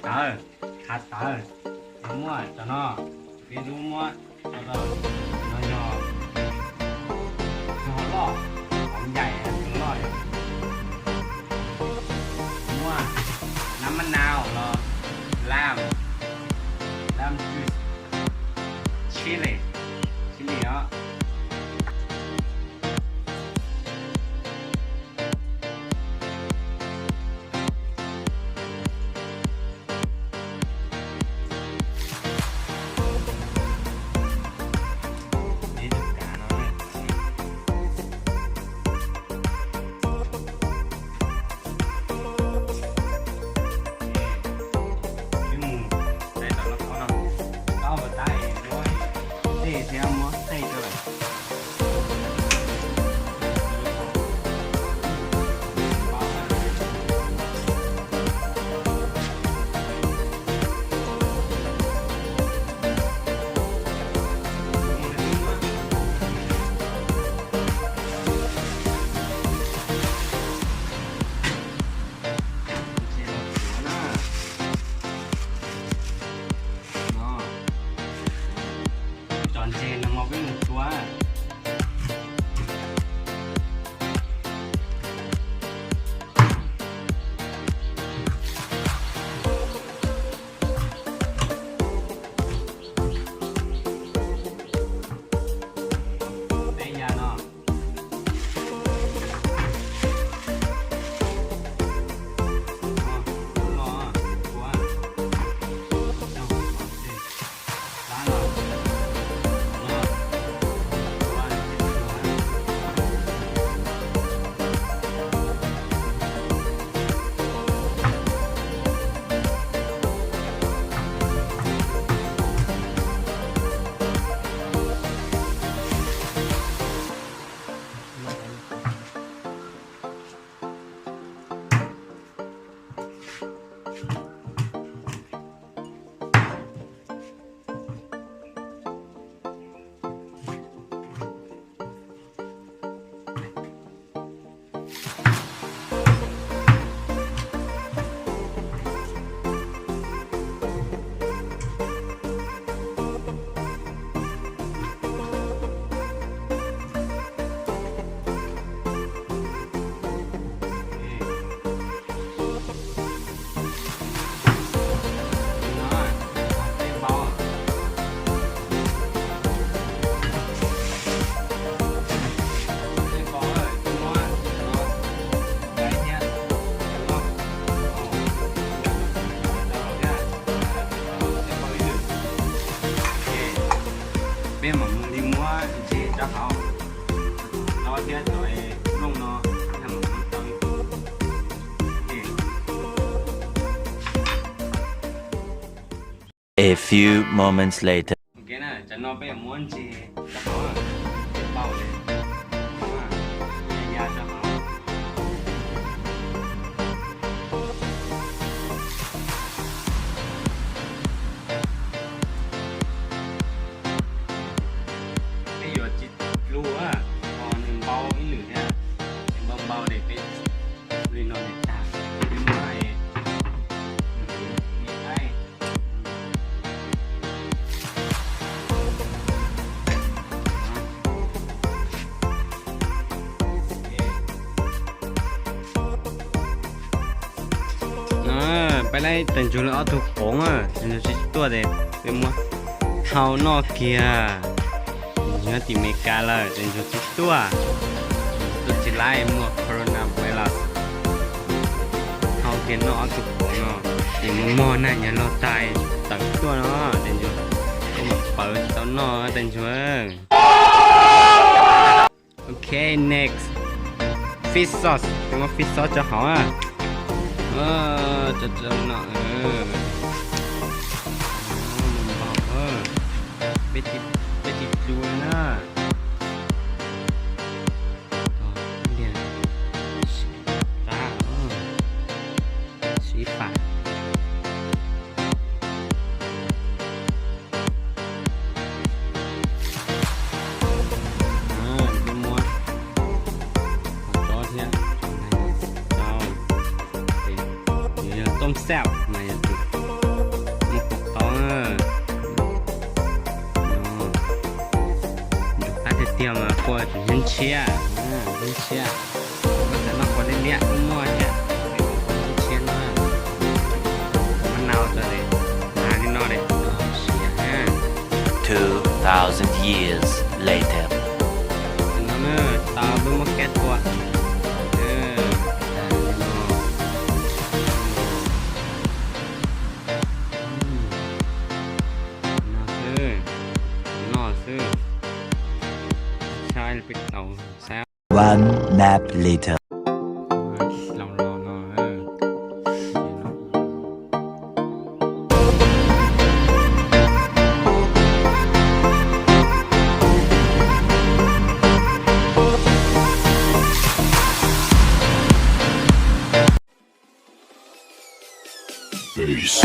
hạt tờ đúng rồi cho nó biết đúng không cho nó nhỏ nhỏ nhỏ lọ không dày đúng rồi đúng rồi nắm măng nào là làm chili đó bên mà đi mua gì cho họ nó thiết rồi không nó thằng A few moments later. cái này cho nó bây giờ muốn gì cho họ bao lên nhà cho họ bây giờ chỉ lúa còn những bao ít nữa nha những bao để cái lên nó để trả cái nàyมีไอ้ไปไล่แต่งจุลเอาถูกของอ่ะแต่งจุลตัวเด็กเป็นมั้งเท่านอกเกียเนื้อติเมกาเลยแต่งจุลตัวจิไล่มัวโคโรนาไวรัสเท่าเกียนอกถูกของอ่ะติมัวมอน่ะอย่าเราตายตักตัวเนาะแต่งจุลก็มาเปิดตัวนอกแต่งจุลโอเค next fish sauce เป็นว่า fish sauce จะหอมอ่ะจะหน่อยมันบอกไปติดดูนะต่อเดี๋ยวตาสีฟ้าเป็นม้วนจอเทียต้มแซ่บมาอย่างนี้ เตรียมมาพวกเงินเชียเงินเชียก็จะนอกคนเลี้ยมั่วเนี่ยเชียมากมันเน่าจะเลยนี่นอเลยเชีย2,000 years later. นั่นเนอะตาบึ้งมาแก้ตัวใช่ปิดเตาแซ่บ One nap later. ลองPeace.